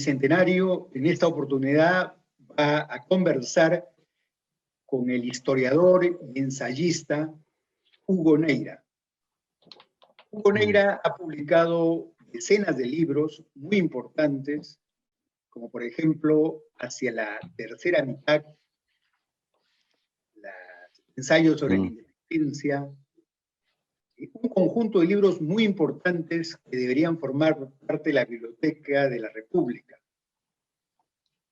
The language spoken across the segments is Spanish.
Bicentenario, en esta oportunidad va a conversar con el historiador y ensayista Hugo Neira. Hugo Neira ha publicado decenas de libros muy importantes, como por ejemplo, Hacia la tercera mitad, Ensayos sobre la independencia, un conjunto de libros muy importantes que deberían formar parte de la Biblioteca de la República.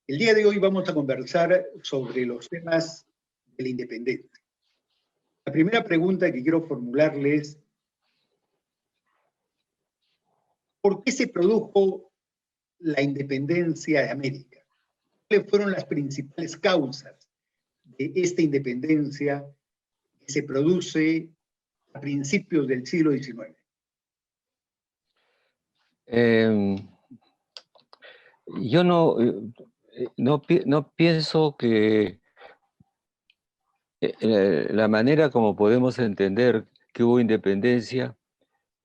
El día de hoy vamos a conversar sobre los temas de la independencia. La primera pregunta que quiero formularle es, ¿por qué se produjo la independencia de América? ¿Cuáles fueron las principales causas de esta independencia que se produce a principios del siglo XIX? Yo no pienso que la manera como podemos entender que hubo independencia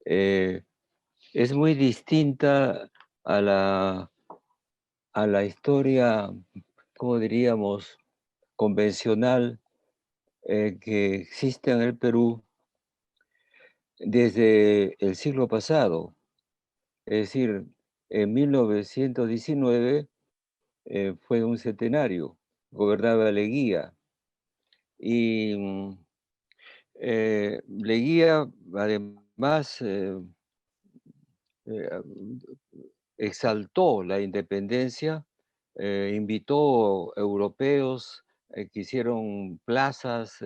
es muy distinta a la historia, ¿cómo diríamos?, convencional que existe en el Perú desde el siglo pasado. Es decir, en 1919 fue un centenario, gobernaba Leguía. Y Leguía, además, exaltó la independencia, invitó europeos que hicieron plazas,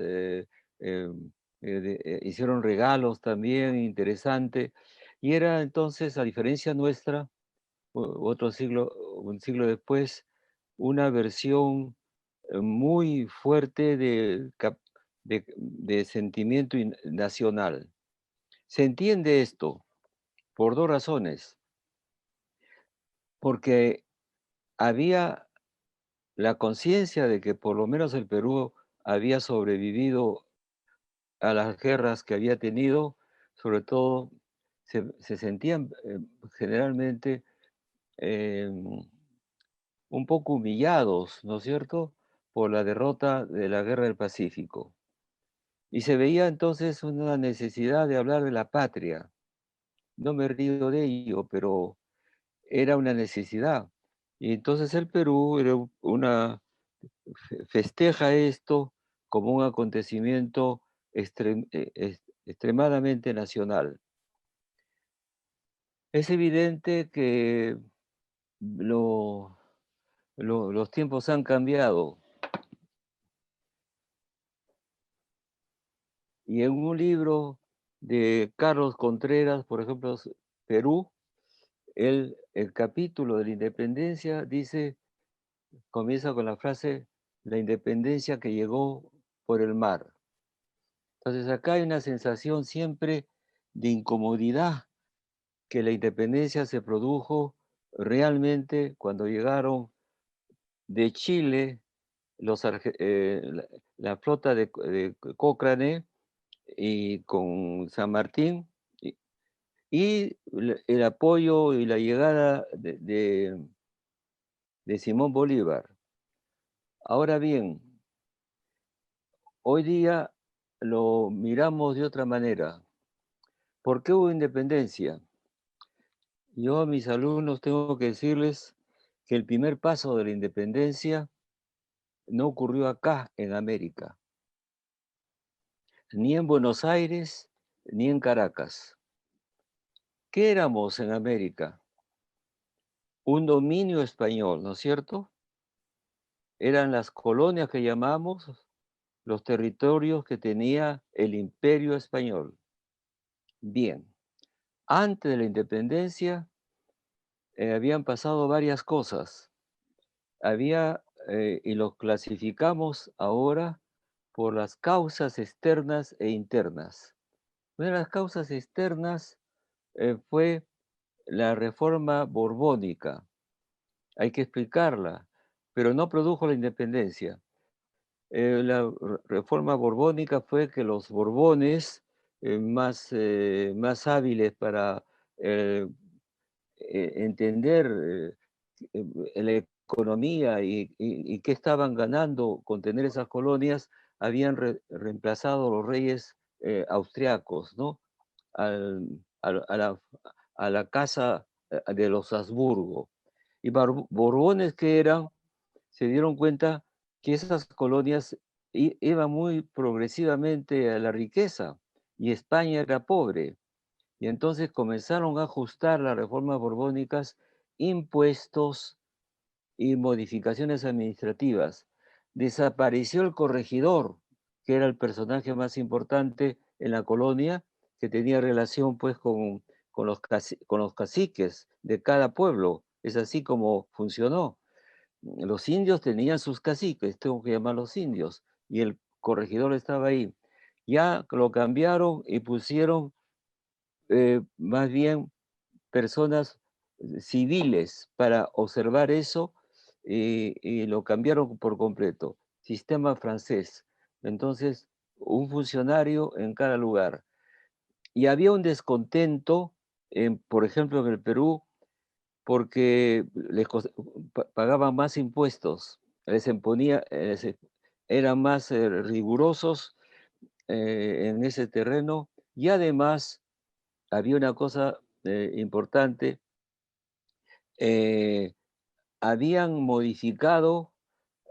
hicieron regalos también interesantes, y era entonces, a diferencia nuestra, un siglo después, una versión muy fuerte de sentimiento nacional. Se entiende esto por dos razones. Porque había la conciencia de que por lo menos el Perú había sobrevivido a las guerras que había tenido, sobre todo se sentían generalmente un poco humillados, ¿no es cierto?, por la derrota de la Guerra del Pacífico. Y se veía entonces una necesidad de hablar de la patria. No me río de ello, pero era una necesidad. Y entonces el Perú festeja esto como un acontecimiento extremadamente nacional. Es evidente que los tiempos han cambiado. Y en un libro de Carlos Contreras, por ejemplo, Perú, el capítulo de la independencia comienza con la frase, la independencia que llegó por el mar. Entonces acá hay una sensación siempre de incomodidad, que la independencia se produjo realmente cuando llegaron de Chile la flota de Cochrane y con San Martín y el apoyo y la llegada de Simón Bolívar. Ahora bien, hoy día lo miramos de otra manera. ¿Por qué hubo independencia? Yo a mis alumnos tengo que decirles que el primer paso de la independencia no ocurrió acá en América, ni en Buenos Aires, ni en Caracas. ¿Qué éramos en América? Un dominio español, ¿no es cierto? Eran las colonias que llamamos los territorios que tenía el Imperio Español. Bien, antes de la independencia habían pasado varias cosas. Y los clasificamos ahora por las causas externas e internas. Una de las causas externas fue la reforma borbónica. Hay que explicarla, pero no produjo la independencia. La reforma borbónica fue que los borbones, más hábiles para entender la economía y qué estaban ganando con tener esas colonias, habían reemplazado a los reyes austriacos, ¿no? Al- a la casa de los Habsburgo. Y Borbones que eran, se dieron cuenta que esas colonias iban muy progresivamente a la riqueza y España era pobre. Y entonces comenzaron a ajustar las reformas borbónicas impuestos y modificaciones administrativas. Desapareció el corregidor, que era el personaje más importante en la colonia, que tenía relación pues con los caciques de cada pueblo. Es así como funcionó. Los indios tenían sus caciques, tengo que llamarlos indios, y el corregidor estaba ahí. Ya lo cambiaron y pusieron más bien personas civiles para observar eso y lo cambiaron por completo. Sistema francés. Entonces, un funcionario en cada lugar. Y había un descontento, por ejemplo, en el Perú, porque pagaban más impuestos, les imponía, eran más rigurosos en ese terreno y además había una cosa importante, eh, habían modificado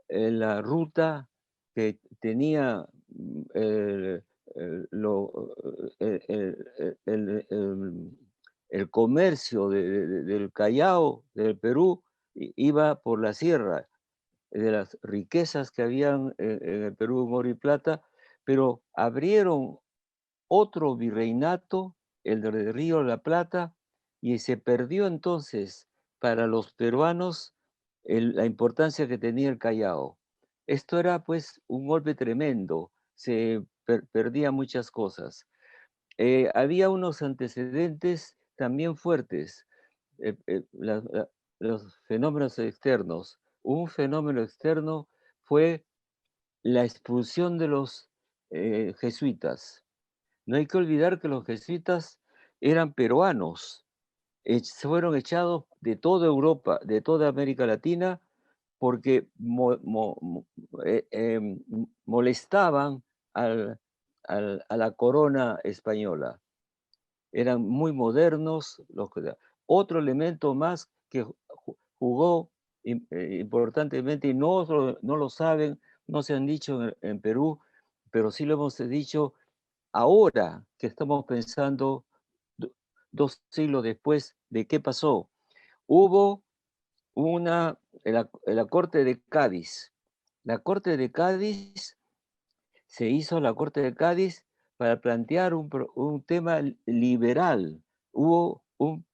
la ruta que tenía el comercio del Callao, del Perú, iba por la sierra, de las riquezas que habían en el Perú, en oro y plata, pero abrieron otro virreinato, el del Río de la Plata, y se perdió entonces para los peruanos la importancia que tenía el Callao. Esto era pues un golpe tremendo, se perdían muchas cosas. Había unos antecedentes también fuertes, los fenómenos externos. Un fenómeno externo fue la expulsión de los jesuitas. No hay que olvidar que los jesuitas eran peruanos, fueron echados de toda Europa, de toda América Latina, porque molestaban a la corona española. Eran muy modernos. Otro elemento más que jugó importantemente, y no lo saben, no se han dicho en Perú, pero sí lo hemos dicho ahora que estamos pensando 2 siglos después de qué pasó. Hubo en la Corte de Cádiz. La Corte de Cádiz se hizo la Corte de Cádiz para plantear un tema liberal. Hubo un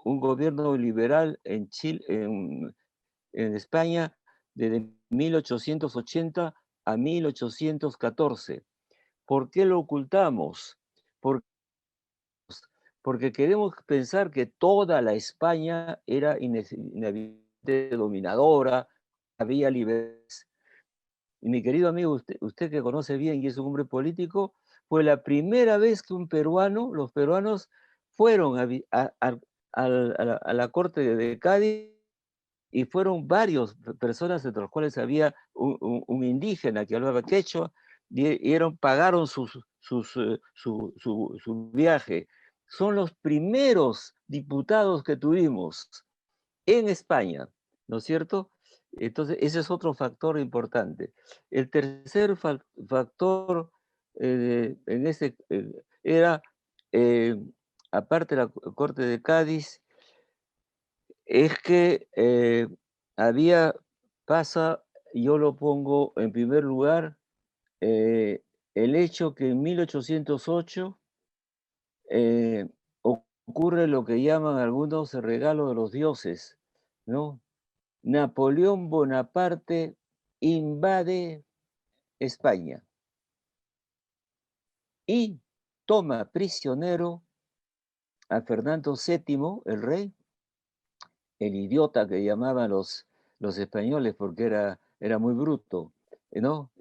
gobierno liberal en Chile, en España, desde 1880 a 1814. ¿Por qué lo ocultamos? Por- Porque queremos pensar que toda la España era inevitable, dominadora, había libertad. Y mi querido amigo, usted que conoce bien y es un hombre político, fue la primera vez que los peruanos fueron a la corte de Cádiz y fueron varios personas, entre los cuales había un indígena que hablaba quechua, pagaron su viaje. Son los primeros diputados que tuvimos en España, ¿no es cierto? Entonces, ese es otro factor importante. El tercer factor era, eh, aparte de la Corte de Cádiz, es que había, pasa, yo lo pongo en primer lugar, el hecho que en 1808 eh, ocurre lo que llaman algunos el regalo de los dioses, ¿no? Napoleón Bonaparte invade España y toma prisionero a Fernando VII, el rey, el idiota que llamaban los españoles porque era muy bruto, ¿no?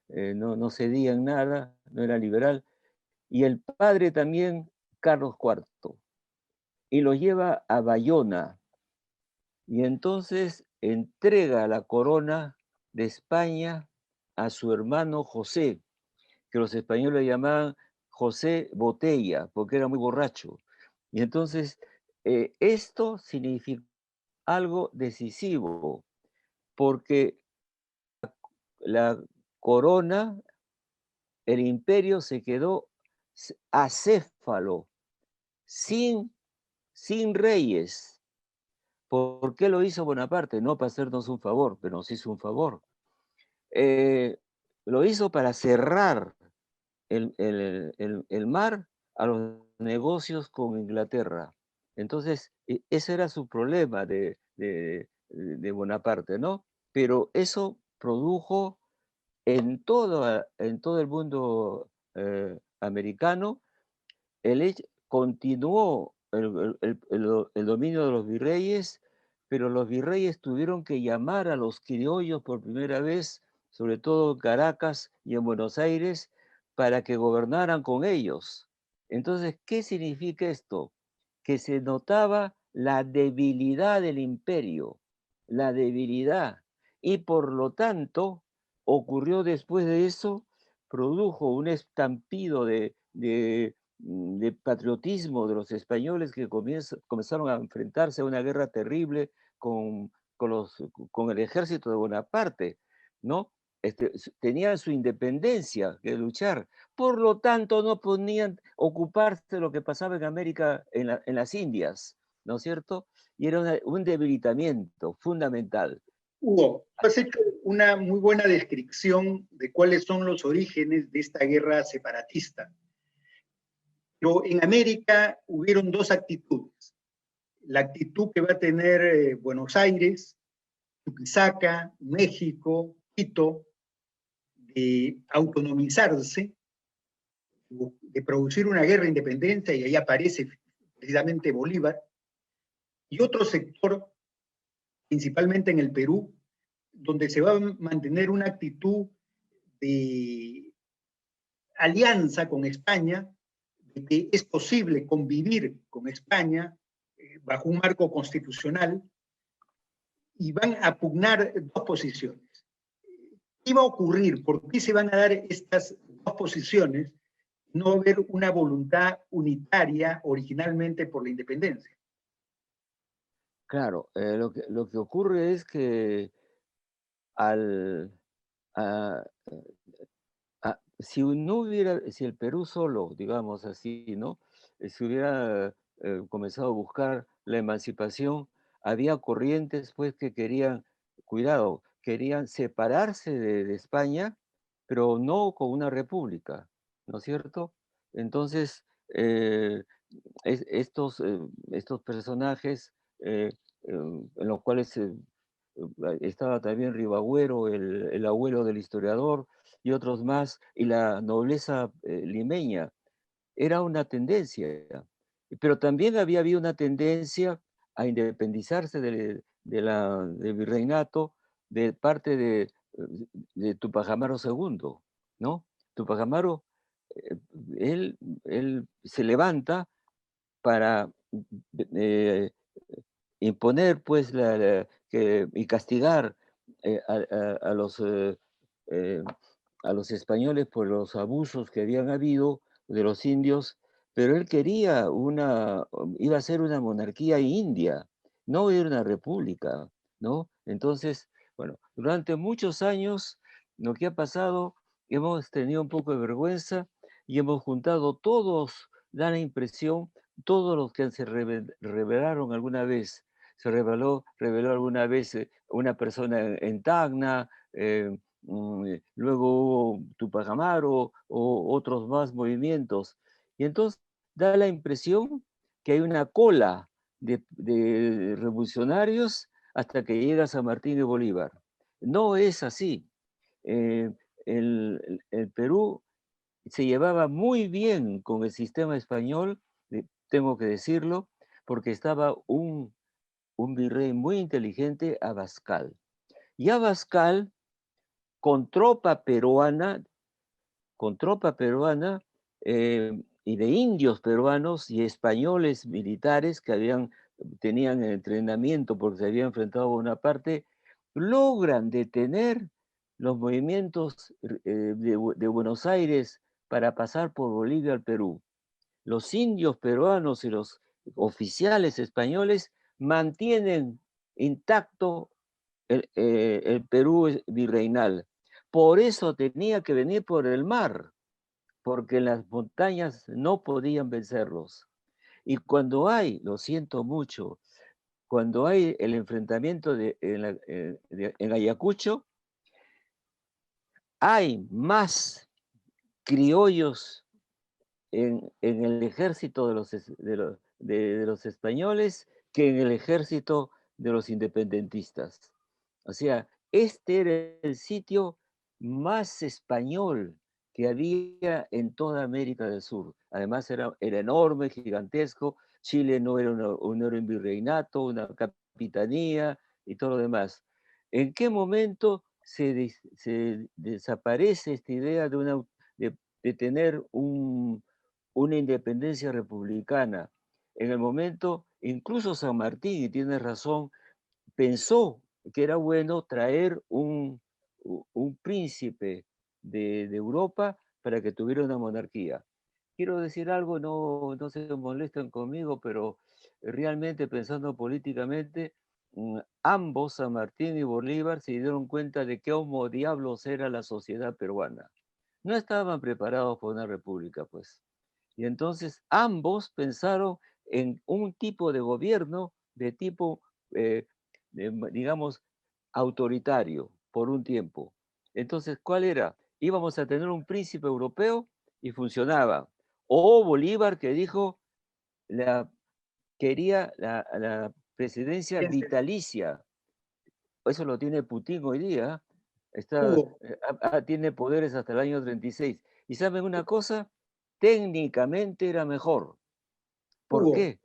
No cedía en nada, no era liberal, y el padre también, Carlos IV, y lo lleva a Bayona. y entonces entrega la corona de España a su hermano José, que los españoles llamaban José Botella, porque era muy borracho. Y entonces esto significa algo decisivo, porque la corona, el imperio se quedó acéfalo, sin, sin reyes. ¿Por qué lo hizo Bonaparte? No para hacernos un favor, pero nos hizo un favor. Eh, lo hizo para cerrar el mar a los negocios con Inglaterra. Entonces, ese era su problema de Bonaparte, ¿no? Pero eso produjo en todo el mundo americano, continuó el dominio de los virreyes, pero los virreyes tuvieron que llamar a los criollos por primera vez, sobre todo en Caracas y en Buenos Aires, para que gobernaran con ellos. Entonces, ¿qué significa esto? Que se notaba la debilidad del imperio, la debilidad, y por lo tanto ocurrió después de eso, produjo un estampido de patriotismo de los españoles que comenzaron a enfrentarse a una guerra terrible con, con el ejército de Bonaparte, ¿no? Tenían su independencia que luchar, por lo tanto no podían ocuparse de lo que pasaba en América, en las Indias, ¿no es cierto? Y era un debilitamiento fundamental. Hugo, tú has hecho una muy buena descripción de cuáles son los orígenes de esta guerra separatista. Pero en América hubieron dos actitudes. La actitud que va a tener Buenos Aires, Chuquisaca, México, Quito, de autonomizarse, de producir una guerra de independencia, y ahí aparece precisamente Bolívar, y otro sector, principalmente en el Perú, donde se va a mantener una actitud de alianza con España, de que es posible convivir con España bajo un marco constitucional, y van a pugnar dos posiciones. ¿Qué va a ocurrir? ¿Por qué se van a dar estas dos posiciones? No va a haber una voluntad unitaria originalmente por la independencia. Claro, lo que ocurre es que al, a- si el Perú solo, digamos así, ¿no? Si hubiera comenzado a buscar la emancipación, había corrientes pues que querían, cuidado, querían separarse de España, pero no con una república, ¿no es cierto? Entonces, estos personajes en los cuales estaba también Ribagüero, el abuelo del historiador, y otros más, y la nobleza limeña. Era una tendencia, pero también había habido una tendencia a independizarse del virreinato de parte de Tupac Amaru II, ¿no? Tupac Amaru, eh, él se levanta para eh, imponer pues y castigar a eh, a los españoles por los abusos que habían habido de los indios, pero él quería iba a ser una monarquía india, no era una república, ¿no? Entonces, bueno, durante muchos años lo que ha pasado, hemos tenido un poco de vergüenza y hemos juntado todos, da la impresión, todos los que se rebelaron alguna vez. Reveló alguna vez una persona en Tacna, luego hubo Tupac Amaru o otros más movimientos. Y entonces da la impresión que hay una cola de revolucionarios hasta que llega San Martín y Bolívar. No es así. Eh, el Perú se llevaba muy bien con el sistema español, tengo que decirlo, porque estaba un virrey muy inteligente, Abascal. Y Abascal, con tropa peruana, con tropa peruana y de indios peruanos y españoles militares que habían tenían entrenamiento porque se habían enfrentado a Bonaparte, logran detener los movimientos de Buenos Aires para pasar por Bolivia al Perú. Los indios peruanos y los oficiales españoles mantienen intacto el Perú virreinal. Por eso tenía que venir por el mar, porque las montañas no podían vencerlos. Y cuando hay, lo siento mucho, cuando hay el enfrentamiento en Ayacucho, hay más criollos en el ejército de los españoles que en el ejército de los independentistas. O sea, este era el sitio más español que había en toda América del Sur. Además era enorme, gigantesco. Chile no era, no era un virreinato, una capitanía y todo lo demás. ¿En qué momento se desaparece esta idea de tener una independencia republicana? En el momento, incluso San Martín, y tiene razón, pensó que era bueno traer un príncipe de Europa para que tuviera una monarquía. Quiero decir algo, no se molesten conmigo, pero realmente pensando políticamente, ambos, San Martín y Bolívar, se dieron cuenta de qué homo diablos era la sociedad peruana. No estaban preparados para una república, pues. Y entonces ambos pensaron en un tipo de gobierno de tipo, eh, digamos, autoritario por un tiempo. Entonces, ¿cuál era? Íbamos a tener un príncipe europeo y funcionaba. O Bolívar que dijo, la, quería la presidencia vitalicia. Eso lo tiene Putin hoy día. Hugo, Tiene poderes hasta el año 36. ¿Y saben una cosa? Técnicamente era mejor. ¿Por Hugo, qué?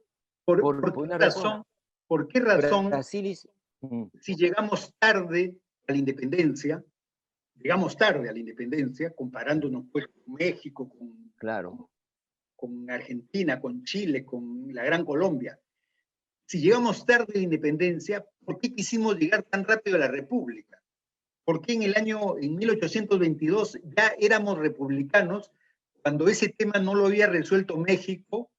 Por una razón. por qué razón, Brasil es- mm, si llegamos tarde a la independencia, llegamos tarde a la independencia, comparándonos pues con México, claro, con Argentina, con Chile, con la Gran Colombia? Si llegamos tarde a la independencia, ¿por qué quisimos llegar tan rápido a la República? ¿Por qué en 1822 ya éramos republicanos cuando ese tema no lo había resuelto México,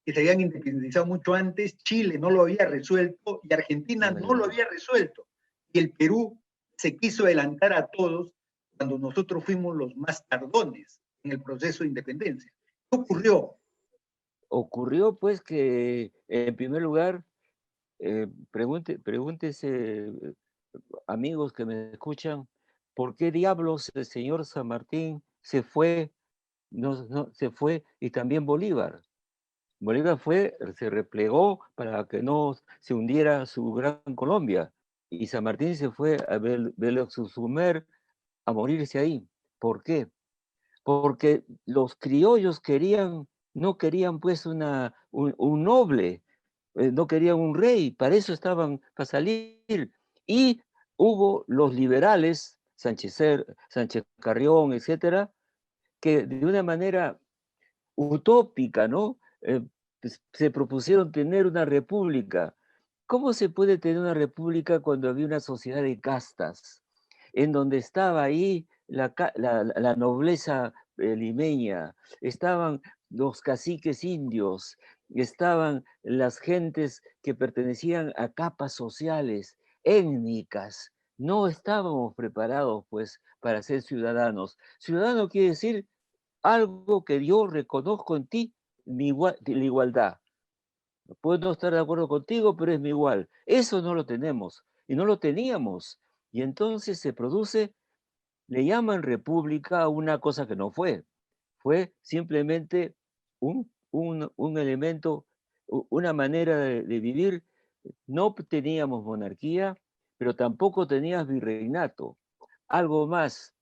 que se habían independizado mucho antes, Chile no lo había resuelto y Argentina no lo había resuelto? Y el Perú se quiso adelantar a todos cuando nosotros fuimos los más tardones en el proceso de independencia. ¿Qué ocurrió? ocurrió pues que en primer lugar, pregúntese, amigos que me escuchan, ¿por qué diablos el señor San Martín se fue, se fue y también Bolívar? Bolívar se replegó para que no se hundiera su gran Colombia. Y San Martín se fue a Sumer a morirse ahí. ¿Por qué? Porque los criollos no querían pues un noble, no querían un rey, para eso estaban, para salir. Y hubo los liberales, Sánchez Carrión, etcétera, que de una manera utópica, ¿no? Pues, se propusieron tener una república. ¿Cómo se puede tener una república cuando había una sociedad de castas, en donde estaba ahí la nobleza limeña, estaban los caciques indios, estaban las gentes que pertenecían a capas sociales, étnicas? No estábamos preparados, pues, para ser ciudadanos. Ciudadano quiere decir algo que yo reconozco en ti, la igualdad. Puedo no estar de acuerdo contigo, pero es mi igual. Eso no lo tenemos y no lo teníamos. Y entonces se produce, le llaman república a una cosa que no fue. Fue simplemente un elemento, una manera de vivir. No teníamos monarquía, pero tampoco tenías virreinato. Algo más,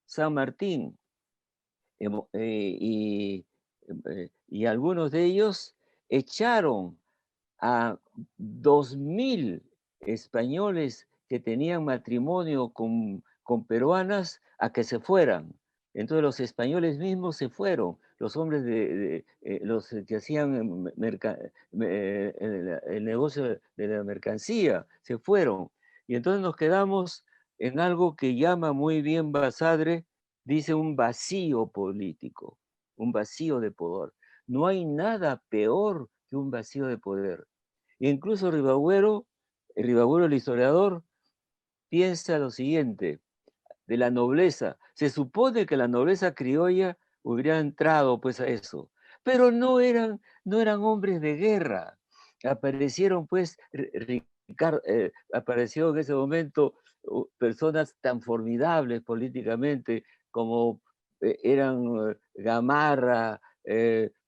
San Martín y algunos de ellos echaron a 2000 españoles que tenían matrimonio con peruanas a que se fueran. Entonces los españoles mismos se fueron, los hombres los que hacían el negocio de la mercancía, se fueron. Y entonces nos quedamos en algo que llama muy bien Basadre, dice un vacío político, un vacío de poder. No hay nada peor que un vacío de poder. E incluso Ribagüero, el historiador, piensa lo siguiente, de la nobleza. Se supone que la nobleza criolla hubiera entrado pues a eso, pero no eran hombres de guerra. Aparecieron pues, apareció en ese momento personas tan formidables políticamente como eran Gamarra,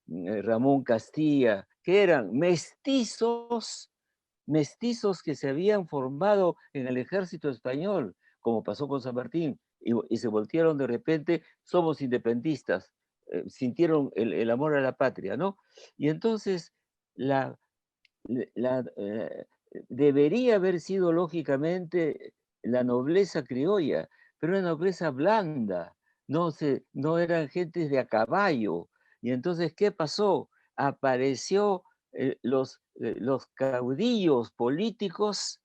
Ramón Castilla, que eran mestizos que se habían formado en el ejército español, como pasó con San Martín, y se voltearon de repente, somos independistas, sintieron el amor a la patria, ¿no? Y entonces la, la, debería haber sido lógicamente la nobleza criolla, pero una nobleza blanda, no eran gentes de a caballo. Y entonces, ¿qué pasó? Apareció los caudillos políticos,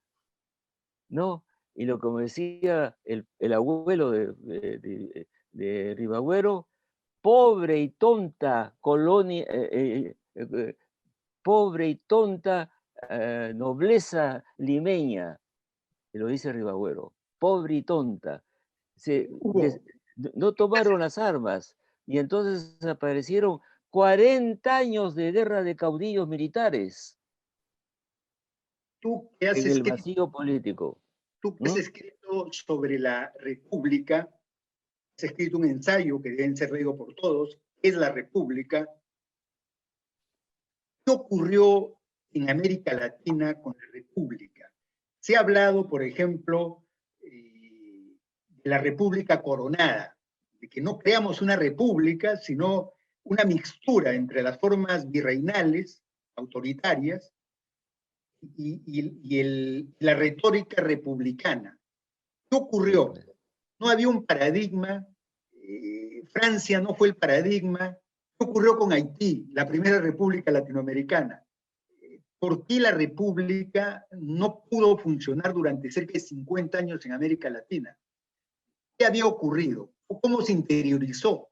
¿no? Y lo como decía el abuelo de Ribagüero, pobre y tonta colonia, pobre y tonta nobleza limeña, lo dice Ribagüero, pobre y tonta. Hugo, No tomaron las armas y entonces aparecieron 40 años de guerra de caudillos militares tú que has en el escrito, vacío político. tú que has ¿Mm? escrito sobre la República, has escrito un ensayo que deben ser leído por todos, es la República. ¿Qué ocurrió en América Latina con la República? Se ha hablado, por ejemplo, de la República coronada, de que no creamos una república, sino una mixtura entre las formas virreinales, autoritarias, la retórica republicana. ¿Qué ocurrió? No había un paradigma, Francia no fue el paradigma. ¿Qué ocurrió con Haití, la primera república latinoamericana? ¿Por qué la república no pudo funcionar durante cerca de 50 años en América Latina? ¿Qué había ocurrido? ¿Cómo se interiorizó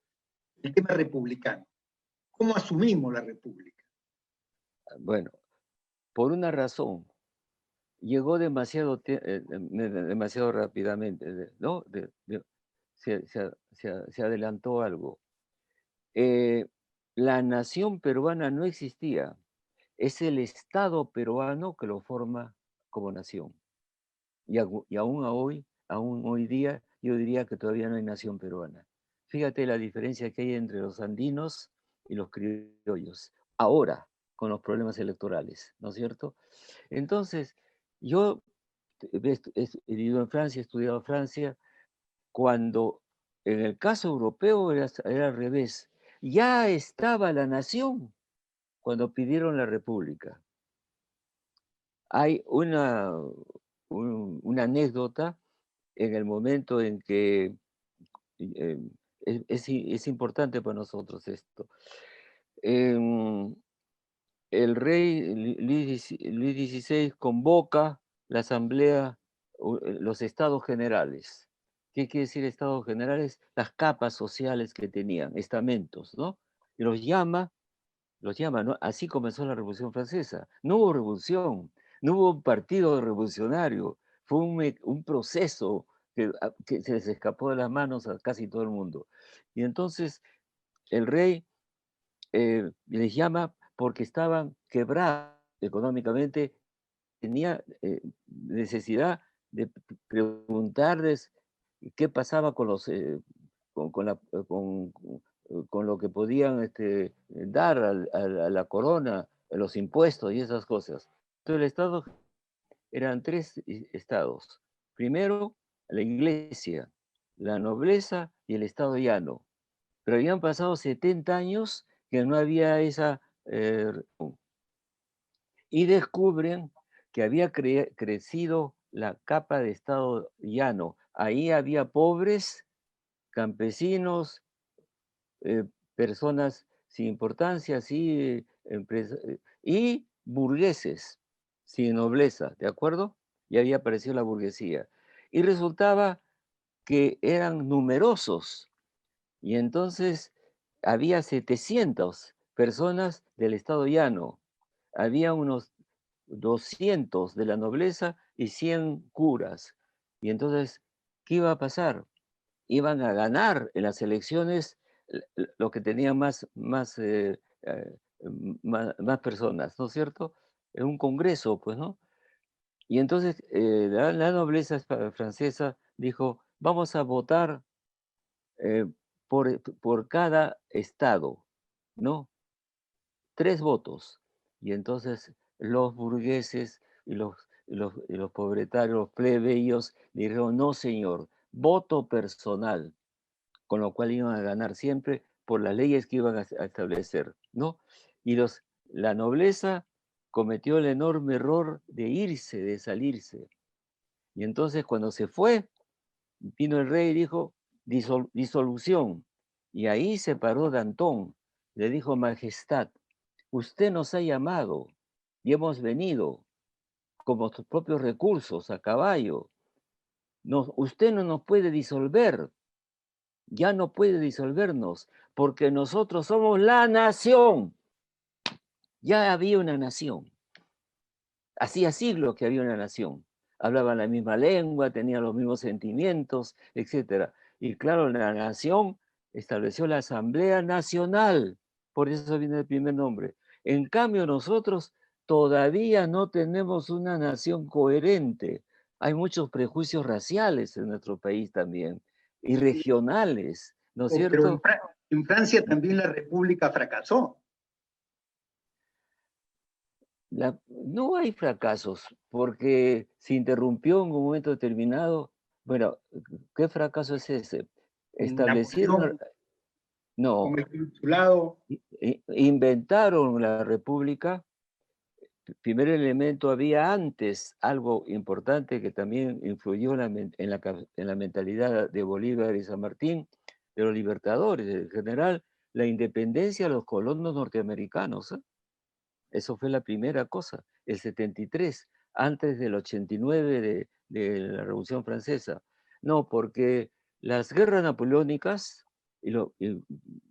el tema republicano? ¿Cómo asumimos la república? Bueno, por una razón, llegó demasiado rápidamente, ¿no? Se adelantó algo. Eh, la nación peruana no existía, es el Estado peruano que lo forma como nación. Y aún hoy día, yo diría que todavía no hay nación peruana. Fíjate la diferencia que hay entre los andinos y los criollos, ahora, con los problemas electorales, ¿no es cierto? Entonces, yo he vivido en Francia, he estudiado en Francia, cuando en el caso europeo era al revés. Ya estaba la nación cuando pidieron la república. Hay una anécdota en el momento en que eh, es importante para nosotros esto. Em, el rey Luis XVI convoca la asamblea, los estados generales. ¿Qué quiere decir estados generales? Las capas sociales que tenían, estamentos, ¿no? Y los llama, ¿no? Así comenzó la Revolución Francesa. No hubo revolución, no hubo un partido revolucionario, fue un proceso que se les escapó de las manos a casi todo el mundo. Y entonces el rey les llama porque estaban quebrados económicamente, tenía necesidad de preguntarles qué pasaba con lo que podían dar a la corona, los impuestos y esas cosas. Entonces el Estado eran tres estados. Primero, la iglesia, la nobleza y el Estado llano. Pero habían pasado 70 años que no había esa... y descubren que había crecido la capa de Estado llano. Ahí había pobres, campesinos, personas sin importancia, así, y burgueses, sin nobleza, ¿de acuerdo? Y había aparecido la burguesía. Y resultaba que eran numerosos, y entonces había 700 personas del estado llano, había unos 200 de la nobleza y 100 curas. Y entonces, ¿qué iba a pasar? Iban a ganar en las elecciones los que tenían más personas, ¿no es cierto? En un congreso, pues, ¿no? Y entonces la nobleza francesa dijo, vamos a votar eh, por cada estado, ¿no? 3 votos. Y entonces los burgueses y los pobretarios, los plebeyos, dijeron, no señor, voto personal, con lo cual iban a ganar siempre por las leyes que iban a establecer, ¿no? Y la nobleza cometió el enorme error de irse, de salirse. Y entonces cuando se fue, vino el rey y dijo, disolución. Y ahí se paró Danton, le dijo, Majestad, usted nos ha llamado y hemos venido con sus propios recursos a caballo. Usted no nos puede disolver, ya no puede disolvernos, porque nosotros somos la nación. Ya había una nación. Hacía siglos que había una nación. Hablaban la misma lengua, tenían los mismos sentimientos, etc. Y claro, la nación estableció la Asamblea Nacional. Por eso viene el primer nombre. En cambio, nosotros todavía no tenemos una nación coherente. Hay muchos prejuicios raciales en nuestro país también, y regionales, ¿no es Pero cierto? en Francia también la república fracasó. No hay fracasos, porque se interrumpió en un momento determinado. Bueno, ¿qué fracaso es ese? Con Establecieron, Napoleón, con no, el consulado. inventaron la república. Primer elemento, había antes algo importante que también influyó en la mentalidad de Bolívar y San Martín, de los libertadores en general, la independencia de los colonos norteamericanos, ¿eh? Eso fue la primera cosa, el 73, antes del 89 de la Revolución Francesa. No, porque las guerras napoleónicas,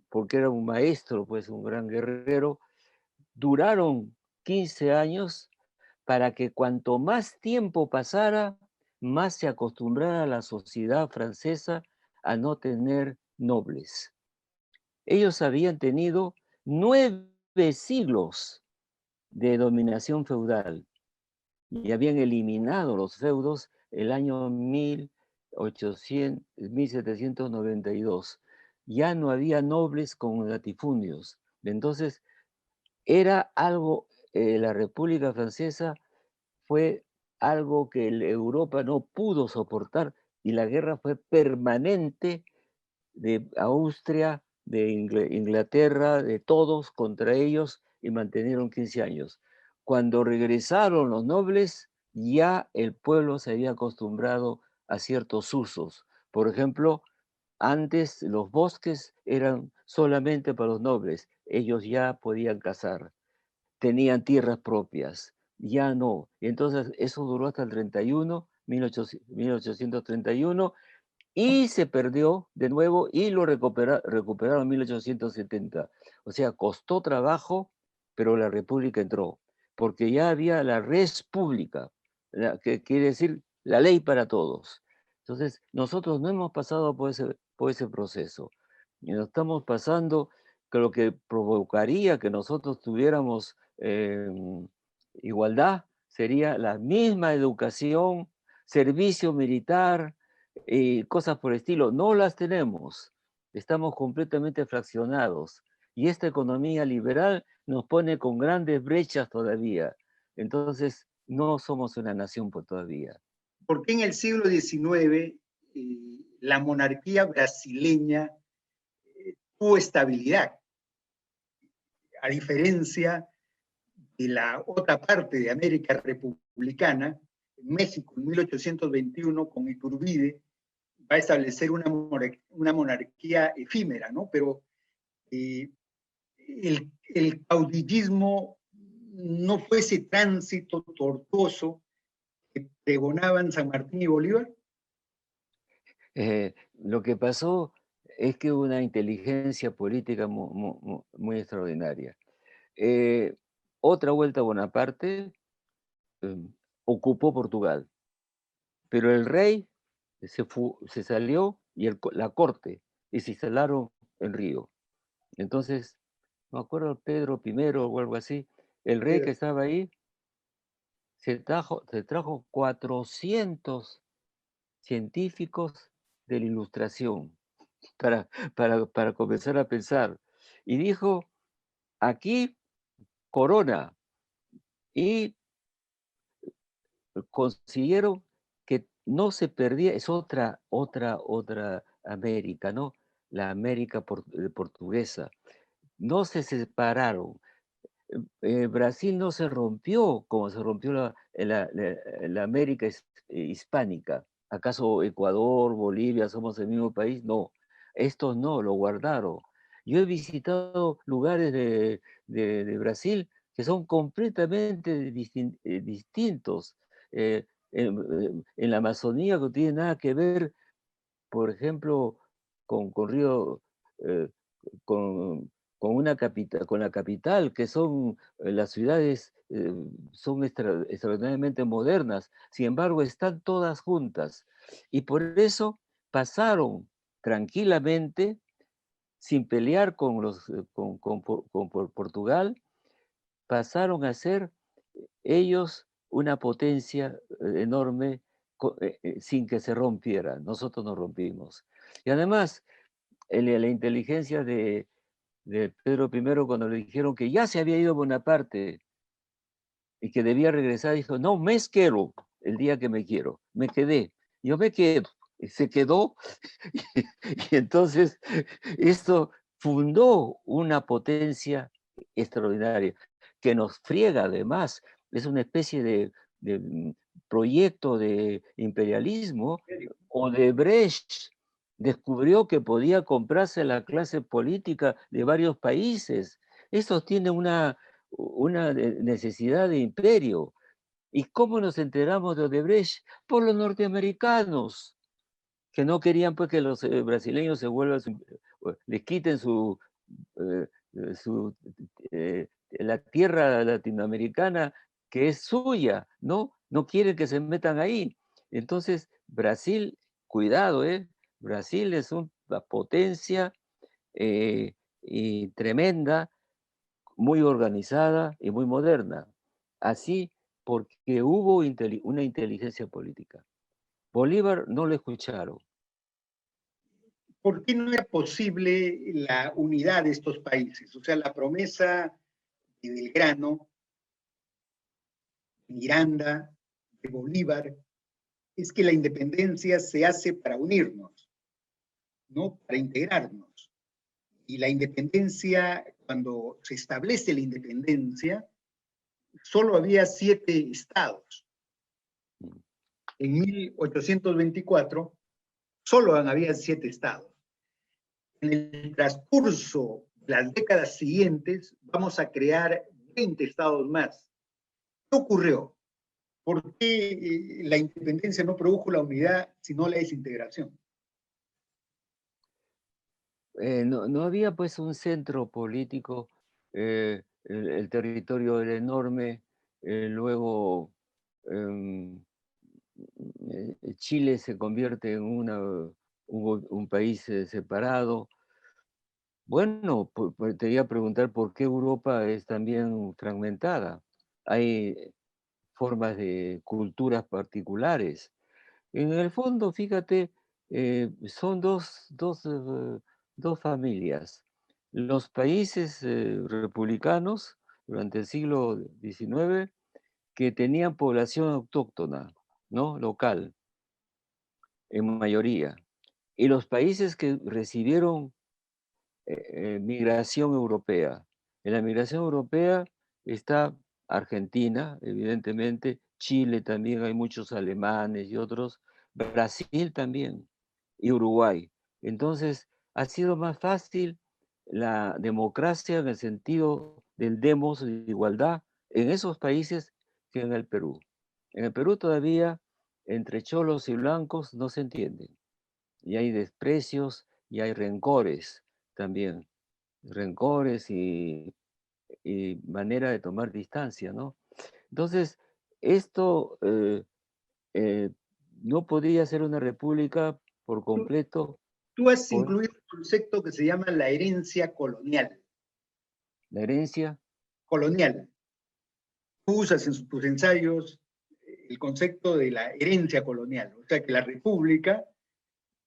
porque era un maestro, pues un gran guerrero, duraron 15 años para que cuanto más tiempo pasara, más se acostumbrara la sociedad francesa a no tener nobles. Ellos habían tenido 9 siglos de dominación feudal y habían eliminado los feudos el año 1792. Ya no había nobles con latifundios. Entonces, era algo, la República Francesa fue algo que Europa no pudo soportar y la guerra fue permanente de Austria, de Inglaterra, de todos contra ellos y mantenieron 15 años. Cuando regresaron los nobles, ya el pueblo se había acostumbrado a ciertos usos. Por ejemplo, antes los bosques eran solamente para los nobles, ellos ya podían cazar, tenían tierras propias, ya no. Y entonces eso duró hasta el 31, 1831, y se perdió de nuevo y lo recuperaron en 1870. O sea, costó trabajo, pero la República entró, porque ya había la res pública, que quiere decir la ley para todos. Entonces, nosotros no hemos pasado por ese proceso. Y nos estamos pasando, que lo que provocaría que nosotros tuviéramos igualdad sería la misma educación, servicio militar, y cosas por el estilo. No las tenemos. Estamos completamente fraccionados. Y esta economía liberal nos pone con grandes brechas todavía. Entonces, no somos una nación todavía. ¿Por qué en el siglo XIX la monarquía brasileña tuvo estabilidad? A diferencia de la otra parte de América republicana, México en 1821 con Iturbide va a establecer una monarquía efímera, ¿no? Pero el caudillismo no fue ese tránsito tortuoso que pregonaban San Martín y Bolívar? Lo que pasó es que hubo una inteligencia política muy extraordinaria. Otra vuelta a Bonaparte ocupó Portugal, pero el rey se salió y la corte y se instalaron en Río. Entonces, me acuerdo Pedro I o algo así, el rey que estaba ahí se trajo 400 científicos de la Ilustración para comenzar a pensar. Y dijo, aquí corona. Y consiguieron que no se perdía, es otra América, ¿no? La América portuguesa. No se separaron. Brasil no se rompió como se rompió la América hispánica. ¿Acaso Ecuador, Bolivia somos el mismo país? No, estos no, lo guardaron. Yo he visitado lugares de Brasil que son completamente distintos. En la Amazonía no tiene nada que ver, por ejemplo, con Río, eh, con, con la capital, que son las ciudades, son extraordinariamente modernas, sin embargo están todas juntas. Y por eso pasaron tranquilamente, sin pelear con, Portugal, pasaron a ser ellos una potencia enorme sin que se rompiera. Nosotros nos rompimos. Y además, la inteligencia de Pedro I, cuando le dijeron que ya se había ido Bonaparte y que debía regresar, dijo, no, me quiero el día que me quiero. Me quedé. Yo me quedo. Y se quedó. Y entonces esto fundó una potencia extraordinaria que nos friega además. Es una especie de proyecto de imperialismo. Odebrecht descubrió que podía comprarse la clase política de varios países. Esto tiene una necesidad de imperio. ¿Y cómo nos enteramos de Odebrecht? Por los norteamericanos, que no querían pues que los brasileños se vuelvan, les quiten eh, su la tierra latinoamericana que es suya, ¿no? No quieren que se metan ahí. Entonces, Brasil, cuidado, ¿eh? Brasil es una potencia y tremenda, muy organizada y muy moderna. Así porque hubo una inteligencia política. Bolívar no lo escucharon. ¿Por qué no era posible la unidad de estos países? O sea, la promesa de Belgrano, de Miranda, de Bolívar, es que la independencia se hace para unirnos, no para integrarnos. Y la independencia, cuando se establece la independencia, solo había 7 estados. En 1824 solo había 7 estados. En el transcurso de las décadas siguientes vamos a crear 20 estados más. ¿Qué ocurrió? ¿Por qué la independencia no produjo la unidad, sino la desintegración? No había pues un centro político, el territorio era enorme, luego em, Chile se convierte en un país separado. Bueno, te iba a preguntar por qué Europa es también fragmentada. Hay formas de culturas particulares. En el fondo, fíjate, son dos familias. Los países republicanos durante el siglo XIX que tenían población autóctona, ¿no? Local, en mayoría. Y los países que recibieron migración europea. En la migración europea está Argentina, evidentemente, Chile también, hay muchos alemanes y otros, Brasil también, y Uruguay. Entonces, ha sido más fácil la democracia en el sentido del demos de igualdad en esos países que en el Perú. En el Perú todavía entre cholos y blancos no se entienden. Y hay desprecios y hay rencores también. Rencores y manera de tomar distancia, ¿no? Entonces, esto eh, no podría ser una república por Tú, completo tú has por incluido un concepto que se llama la herencia colonial. la herencia. Colonial. Tú usas en tus ensayos el concepto de la herencia colonial, o sea que la república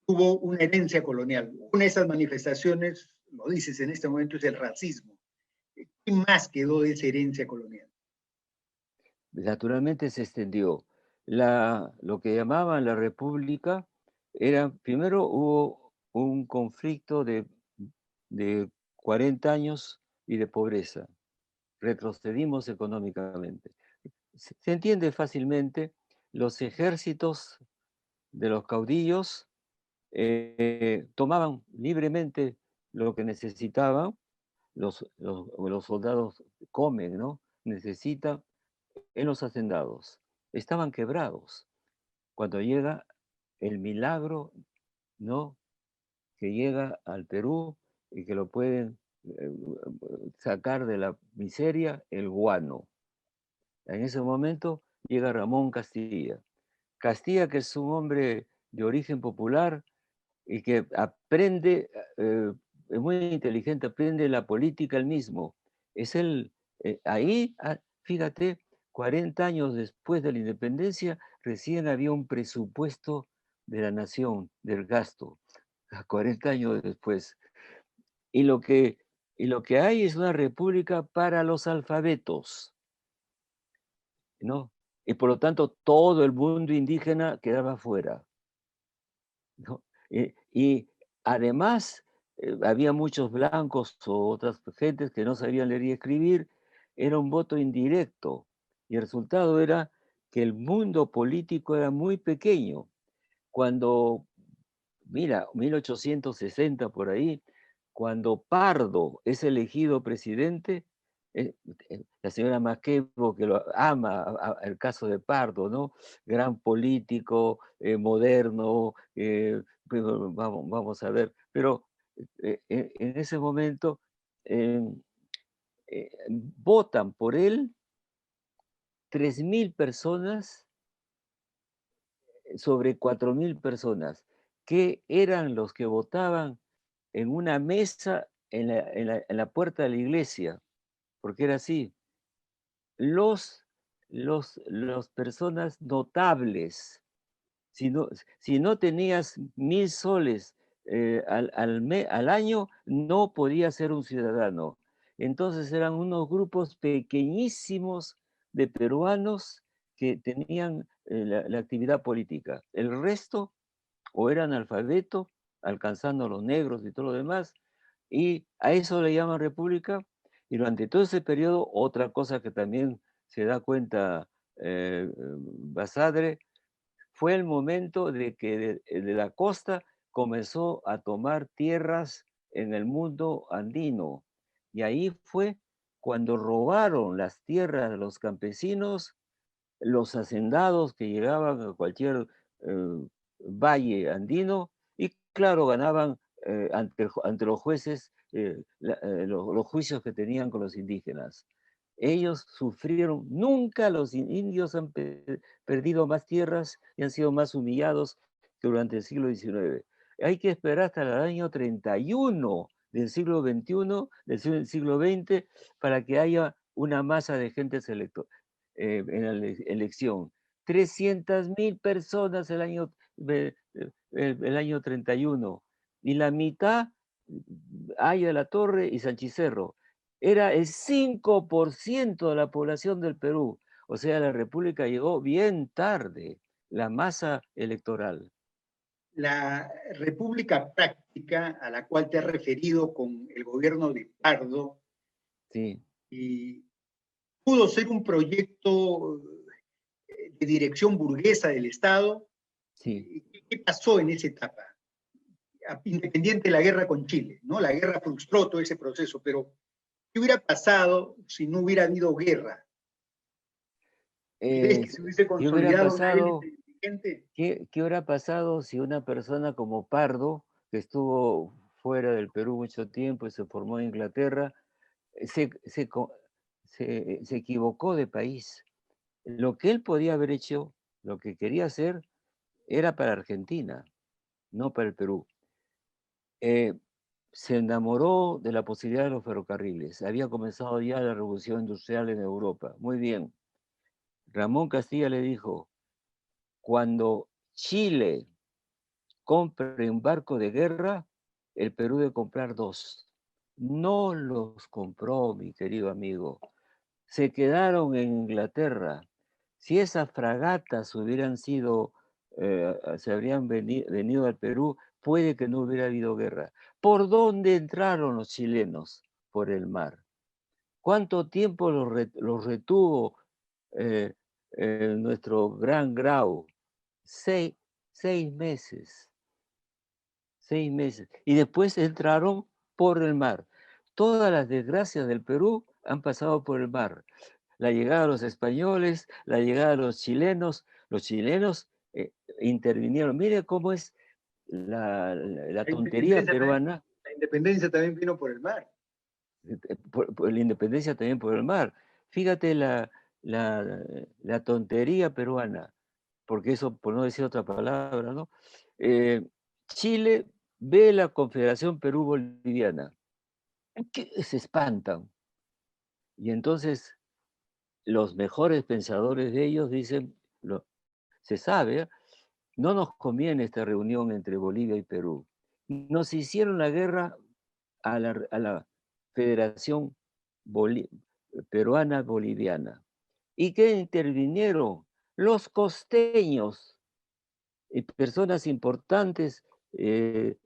tuvo una herencia colonial. Una de esas manifestaciones, lo dices en este momento, es el racismo. ¿Qué más quedó de esa herencia colonial? Naturalmente se extendió. Lo que llamaban la república era, primero hubo un conflicto de 40 años y de pobreza. Retrocedimos económicamente. Se entiende fácilmente, los ejércitos de los caudillos tomaban libremente lo que necesitaban, los soldados comen, ¿no? Necesitan en los hacendados. Estaban quebrados. Cuando llega el milagro, ¿no? Que llega al Perú y que lo pueden sacar de la miseria, el guano. En ese momento llega Ramón Castilla. Castilla, que es un hombre de origen popular y que aprende, es muy inteligente, aprende la política él mismo. Es el, ahí, fíjate, 40 años después de la independencia, recién había un presupuesto de la nación, del gasto, 40 años después. Y lo que, y lo que hay es una república para los alfabetos, ¿no? Y por lo tanto todo el mundo indígena quedaba fuera, ¿no? Y además había muchos blancos o otras gentes que no sabían leer y escribir, era un voto indirecto y el resultado era que el mundo político era muy pequeño. Cuando, mira, 1860 por ahí, cuando Pardo es elegido presidente, eh, la señora Maquevo, que lo ama, el caso de Pardo, ¿no? Gran político, moderno, pero vamos a ver, pero en ese momento eh, votan por él 3.000 personas sobre 4.000 personas, que eran los que votaban en una mesa en la puerta de la iglesia, porque era así. Los personas notables, si no tenías 1.000 soles al año, no podías ser un ciudadano. Entonces eran unos grupos pequeñísimos de peruanos que tenían la actividad política. El resto o eran analfabetos, alcanzando a los negros y todo lo demás, y a eso le llaman república. Y durante todo ese periodo, otra cosa que también se da cuenta Basadre, fue el momento de que de la costa comenzó a tomar tierras en el mundo andino. Y ahí fue cuando robaron las tierras de los campesinos, los hacendados que llegaban a cualquier valle andino y claro, ganaban ante los jueces los juicios que tenían con los indígenas. Ellos sufrieron, nunca los indios han perdido más tierras y han sido más humillados que durante el siglo XIX. Hay que esperar hasta el año 31 del siglo XXI, del siglo XX, para que haya una masa de gentes en la elección. 300.000 personas el año 31 y la mitad, Haya de la Torre y Sanchizerro. Era el 5% de la población del Perú. O sea, la República llegó bien tarde, la masa electoral. La república práctica a la cual te has referido con el gobierno de Pardo Sí, y pudo ser un proyecto de dirección burguesa del Estado. sí. ¿Qué pasó en esa etapa? independiente de la guerra con Chile, ¿no? La guerra frustró todo ese proceso, pero ¿qué hubiera pasado si no hubiera habido guerra? ¿Crees que se hubiese ¿Qué hubiera consolidado una élite pasado? dirigente? ¿Qué hubiera pasado si una persona como Pardo, que estuvo fuera del Perú mucho tiempo y se formó en Inglaterra, se equivocó de país? Lo que él podía haber hecho, lo que quería hacer, era para Argentina, no para el Perú. Eh, Se enamoró de la posibilidad de los ferrocarriles. Había comenzado ya la revolución industrial en Europa. Muy bien. Ramón Castilla le dijo, cuando Chile compre un barco de guerra, el Perú debe comprar dos. No los compró, mi querido amigo. Se quedaron en Inglaterra. Si esas fragatas hubieran sido, se habrían venido al Perú, puede que no hubiera habido guerra. ¿Por dónde entraron los chilenos? Por el mar. ¿Cuánto tiempo los retuvo eh, nuestro gran Grau? Seis, 6 meses. 6 meses. Y después entraron por el mar. Todas las desgracias del Perú han pasado por el mar. La llegada de los españoles, la llegada de los chilenos intervinieron. Mire cómo es la tontería peruana. La independencia también vino por el mar. Por la independencia también por el mar. Fíjate la, la tontería peruana, porque eso, por no decir otra palabra, ¿no? Eh, Chile ve la Confederación Perú-Boliviana, que se espantan. Y entonces los mejores pensadores de ellos dicen, se sabe, no nos conviene esta reunión entre Bolivia y Perú. Nos hicieron la guerra a la Federación Boli- Peruana Boliviana. ¿Y qué intervinieron? Los costeños y personas importantes en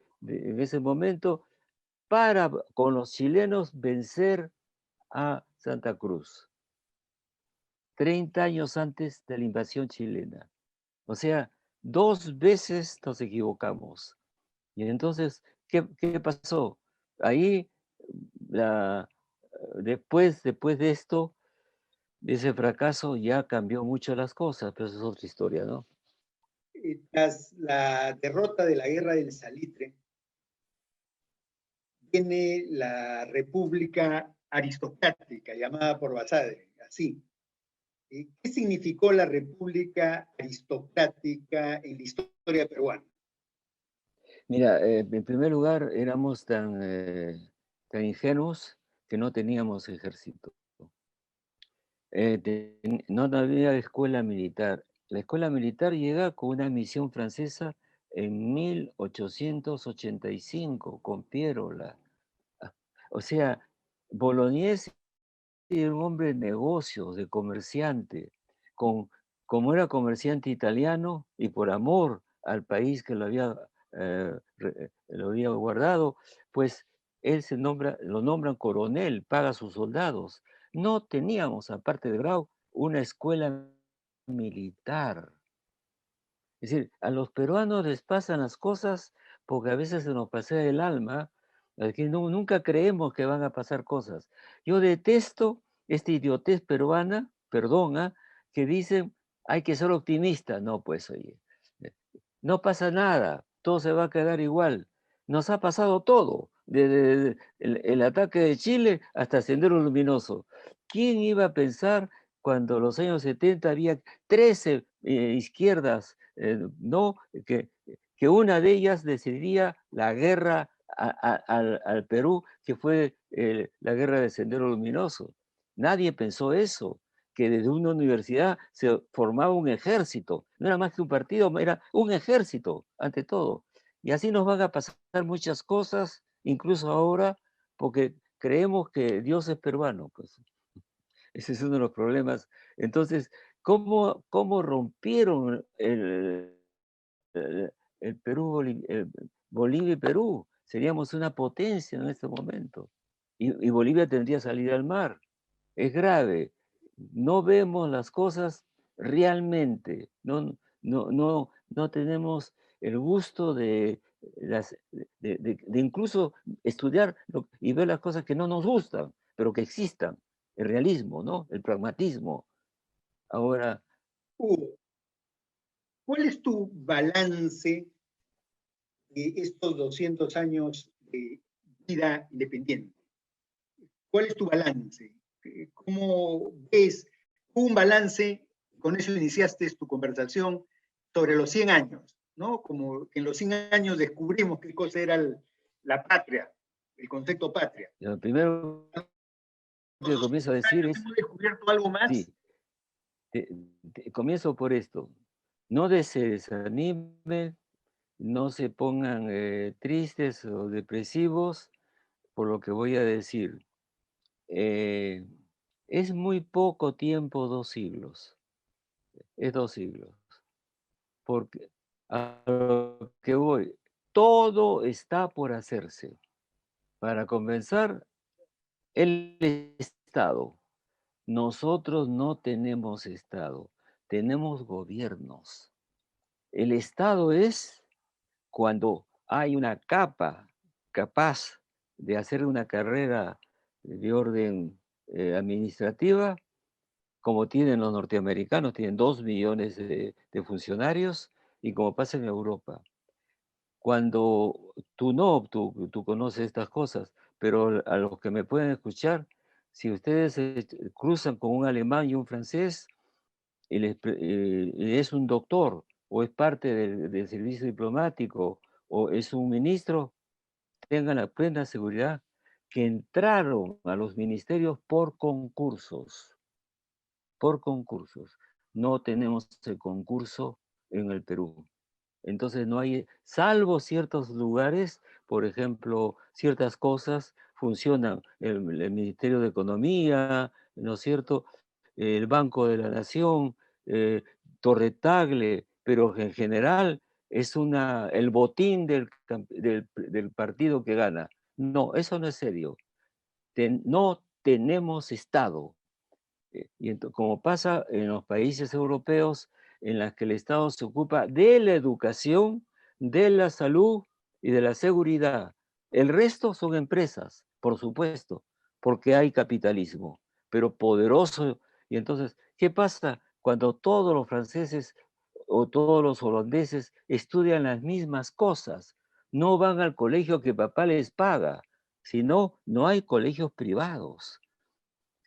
ese momento para con los chilenos vencer a Santa Cruz, 30 años antes de la invasión chilena. O sea, 2 veces nos equivocamos. Y entonces, ¿qué pasó? Ahí, la, después de esto, de ese fracaso, ya cambió mucho las cosas, pero eso es otra historia, ¿no? Tras la derrota de la guerra del Salitre, viene la República Aristocrática, llamada por Basadre, así. ¿Qué significó la República Aristocrática en la historia peruana? Mira, en primer lugar, éramos tan ingenuos que no teníamos ejército. No había escuela militar. La escuela militar llega con una misión francesa en 1885 con Pierola. Ah, O sea, Bolognesi era un hombre de negocios, de comerciante, con, como era comerciante italiano y por amor al país que lo había guardado, pues él lo nombran coronel, paga a sus soldados. No teníamos, aparte de Grau, una escuela militar. Es decir, a los peruanos les pasan las cosas porque a veces se nos pasea el alma, que nunca creemos que van a pasar cosas. Yo detesto esta idiotez peruana, perdona, que dicen hay que ser optimista. No, pues oye, eh, no pasa nada, todo se va a quedar igual. Nos ha pasado todo, desde el ataque de Chile hasta Sendero Luminoso. ¿Quién iba a pensar cuando en los años 70 había 13 izquierdas, no, que una de ellas decidía la guerra al Perú, que fue la guerra de Sendero Luminoso? Nadie pensó eso, que desde una universidad se formaba un ejército, no era más que un partido, era un ejército, ante todo. Y así nos van a pasar muchas cosas, incluso ahora, porque creemos que Dios es peruano, pues. Ese es uno de los problemas. Entonces, ¿cómo rompieron el Perú, Bolivia y Perú? Seríamos una potencia en este momento. Y Bolivia tendría salida al mar. Es grave. No vemos las cosas realmente. No tenemos el gusto de de incluso estudiar y ver las cosas que no nos gustan, pero que existan, el realismo, ¿no? El pragmatismo. Ahora, Hugo, ¿cuál es tu balance de estos 200 años de vida independiente? ¿Cuál es tu balance? ¿Cómo ves un balance? Con eso iniciaste tu conversación sobre los 100 años, ¿no? Como que en los 100 años descubrimos qué cosa era la patria, el concepto patria. lo primero ¿Los que 200 comienzo a decir años es, hemos descubierto algo más? sí, comienzo por esto, no se desanimen, no se pongan tristes o depresivos por lo que voy a decir. Eh, es muy poco tiempo, 2 siglos, es 2 siglos, porque a lo que voy, todo está por hacerse. Para comenzar, el Estado. Nosotros no tenemos Estado, tenemos gobiernos. El Estado es cuando hay una capa capaz de hacer una carrera de orden administrativa, como tienen los norteamericanos, tienen 2 millones de funcionarios, y como pasa en Europa. Cuando tú no, tú conoces estas cosas, pero a los que me pueden escuchar, si ustedes cruzan con un alemán y un francés, y es un doctor, o es parte del servicio diplomático, o es un ministro, tengan la plena seguridad que entraron a los ministerios por concursos, por concursos. No tenemos el concurso en el Perú. Entonces no hay, salvo ciertos lugares, por ejemplo, ciertas cosas funcionan, el Ministerio de Economía, ¿no es cierto? El Banco de la Nación, eh, Torre Tagle, pero en general es el botín del partido que gana. No, eso no es serio. No tenemos Estado. Como pasa en los países europeos en los que el Estado se ocupa de la educación, de la salud y de la seguridad. El resto son empresas, por supuesto, porque hay capitalismo, pero poderoso. Y entonces, ¿qué pasa cuando todos los franceses o todos los holandeses estudian las mismas cosas? No van al colegio que papá les paga, sino no hay colegios privados.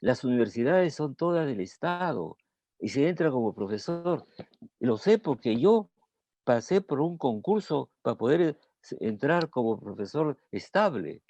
Las universidades son todas del Estado y se entra como profesor. Lo sé porque yo pasé por un concurso para poder entrar como profesor estable.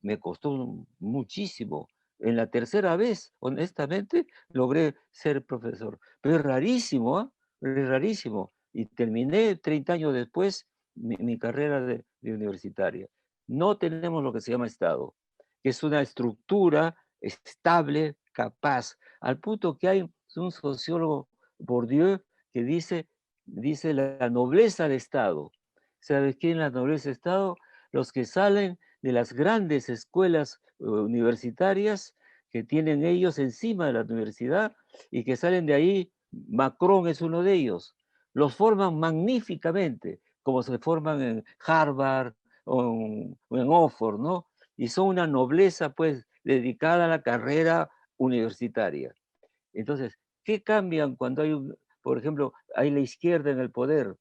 Me costó muchísimo. En la tercera vez, honestamente, logré ser profesor. Pero es rarísimo, ¿ah? Es rarísimo. Y terminé 30 años después mi carrera de universitaria. No tenemos lo que se llama Estado, que es una estructura estable, capaz, al punto que hay un sociólogo, Bourdieu, que dice la nobleza del Estado. ¿Sabes quién es la nobleza del Estado? Los que salen de las grandes escuelas universitarias que tienen ellos encima de la universidad y que salen de ahí. Macron es uno de ellos. Los forman magníficamente, como se forman en Harvard o en Oxford, ¿no? Y son una nobleza, pues, dedicada a la carrera universitaria. Entonces, ¿qué cambian cuando por ejemplo, hay la izquierda en el poder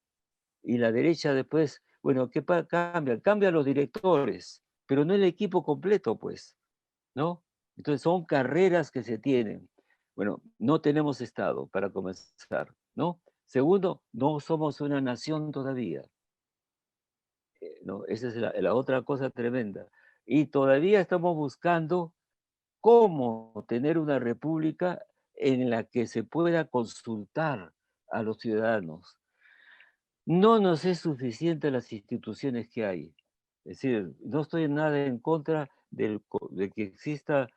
y la derecha después? Bueno, ¿qué cambian? Cambian los directores, pero no el equipo completo, pues, ¿no? Entonces son carreras que se tienen. Bueno, no tenemos Estado, para comenzar, ¿no? Segundo, no somos una nación todavía, ¿no? Esa es la otra cosa tremenda. Y todavía estamos buscando cómo tener una república en la que se pueda consultar a los ciudadanos. No nos es suficiente las instituciones que hay. Es decir, no estoy nada en contra de que existan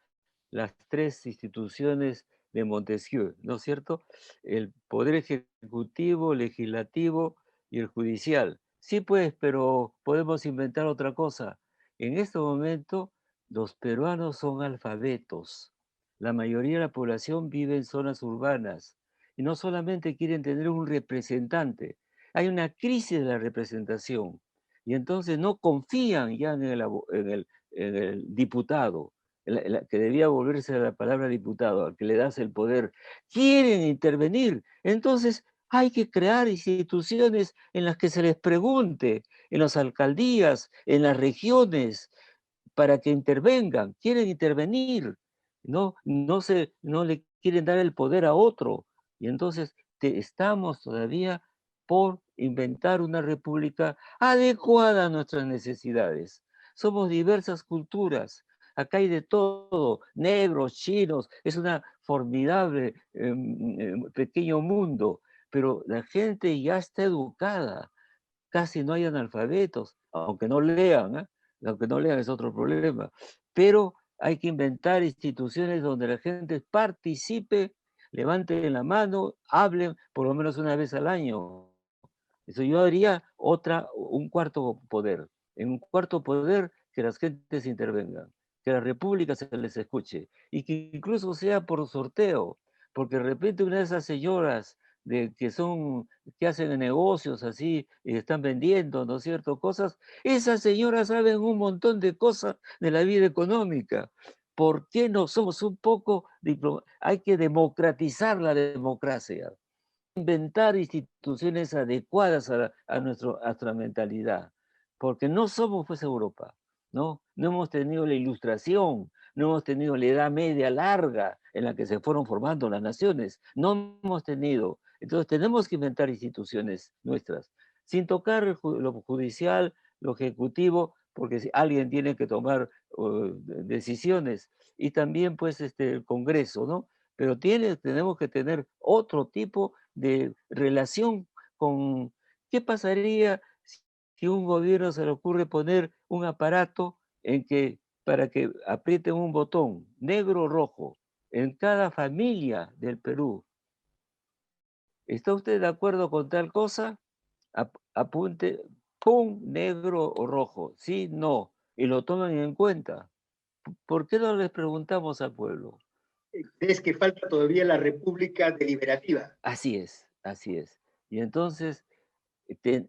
las 3 instituciones de Montesquieu, ¿no es cierto? El poder ejecutivo, legislativo y el judicial. Sí, pues, pero podemos inventar otra cosa. En este momento, los peruanos son alfabetos. La mayoría de la población vive en zonas urbanas y no solamente quieren tener un representante, hay una crisis de la representación. y entonces no confían ya en el diputado, que debía volverse la palabra diputado, al que le das el poder. Quieren intervenir, entonces hay que crear instituciones en las que se les pregunte, en las alcaldías, en las regiones, para que intervengan, quieren intervenir, no le quieren dar el poder a otro. Y entonces estamos todavía por inventar una república adecuada a nuestras necesidades. Somos diversas culturas, acá hay de todo, negros, chinos, es una formidable pequeño mundo, pero la gente ya está educada, casi no hay analfabetos, aunque no lean, ¿eh? Aunque no lean es otro problema, pero hay que inventar instituciones donde la gente participe, levanten la mano, hablen por lo menos una vez al año. Eso yo haría un cuarto poder. En un cuarto poder que las gentes intervengan, que la república se les escuche y que incluso sea por sorteo, porque de repente una de esas señoras que hacen negocios así y están vendiendo, ¿no es cierto?, cosas, esas señoras saben un montón de cosas de la vida económica. ¿Por qué no somos un poco hay que democratizar la democracia? Inventar instituciones adecuadas a nuestra mentalidad, porque no somos pues Europa, ¿no? No hemos tenido la ilustración, no hemos tenido la edad media larga en la que se fueron formando las naciones, no hemos tenido. Entonces tenemos que inventar instituciones nuestras, sin tocar lo judicial, lo ejecutivo, porque si alguien tiene que tomar decisiones, y también pues el Congreso, ¿no? Pero tenemos que tener otro tipo de relación con qué pasaría si un gobierno se le ocurre poner un aparato para que aprieten un botón, negro o rojo, en cada familia del Perú. ¿Está usted de acuerdo con tal cosa? Apunte, pum, negro o rojo, sí, no, y lo toman en cuenta. ¿Por qué no les preguntamos al pueblo? ¿Crees que falta todavía la república deliberativa? Así es, así es. Y entonces te-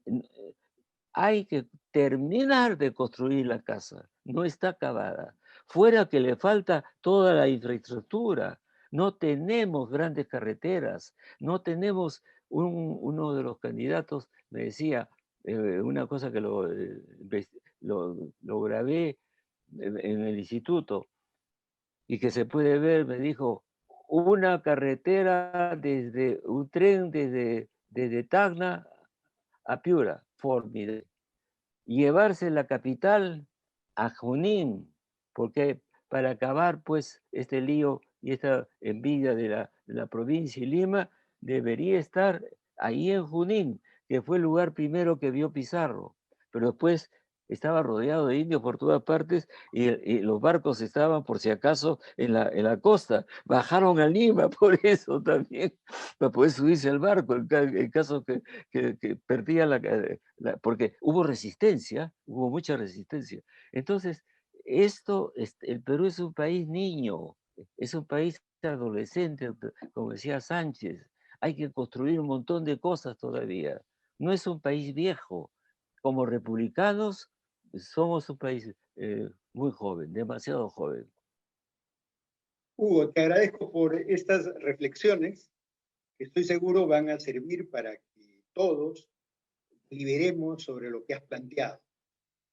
hay que terminar de construir la casa, no está acabada. Fuera que le falta toda la infraestructura, no tenemos grandes carreteras, no tenemos uno de los candidatos, me decía, una cosa que lo grabé en el instituto y que se puede ver, me dijo, una carretera un tren desde Tacna a Piura, formidable. Llevarse la capital a Junín, porque para acabar pues este lío y esta envidia de la provincia y Lima, debería estar ahí en Junín, que fue el lugar primero que vio Pizarro, pero después estaba rodeado de indios por todas partes y los barcos estaban por si acaso en la costa, bajaron a Lima por eso también, para poder subirse al barco, en caso que perdía porque hubo resistencia, hubo mucha resistencia. Entonces, el Perú es un país niño, es un país adolescente, como decía Sánchez, hay que construir un montón de cosas todavía. No es un país viejo. Como republicanos, somos un país muy joven, demasiado joven. Hugo, te agradezco por estas reflexiones que estoy seguro van a servir para que todos liberemos sobre lo que has planteado,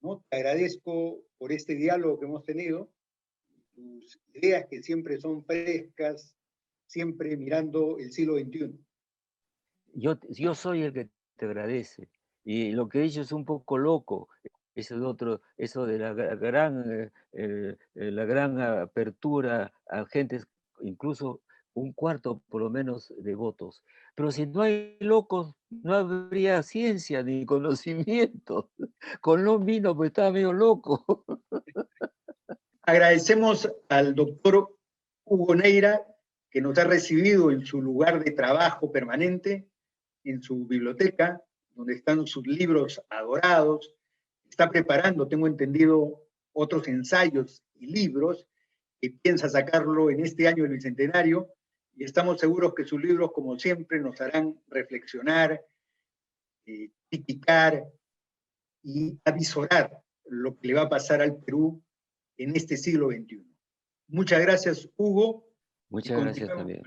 ¿no? Te agradezco por este diálogo que hemos tenido, tus ideas que siempre son frescas, siempre mirando el siglo XXI. Yo soy el que te agradece. Y lo que he dicho es un poco loco. Eso de la gran apertura a gentes, incluso un cuarto por lo menos de votos. Pero si no hay locos, no habría ciencia ni conocimiento. Colón vino, pues estaba medio loco. Agradecemos al doctor Hugo Neira, que nos ha recibido en su lugar de trabajo permanente, en su biblioteca, donde están sus libros adorados. Está preparando, tengo entendido, otros ensayos y libros que piensa sacarlo en este año del Bicentenario, y estamos seguros que sus libros, como siempre, nos harán reflexionar, criticar y avisorar lo que le va a pasar al Perú en este siglo XXI. Muchas gracias, Hugo. Muchas gracias también.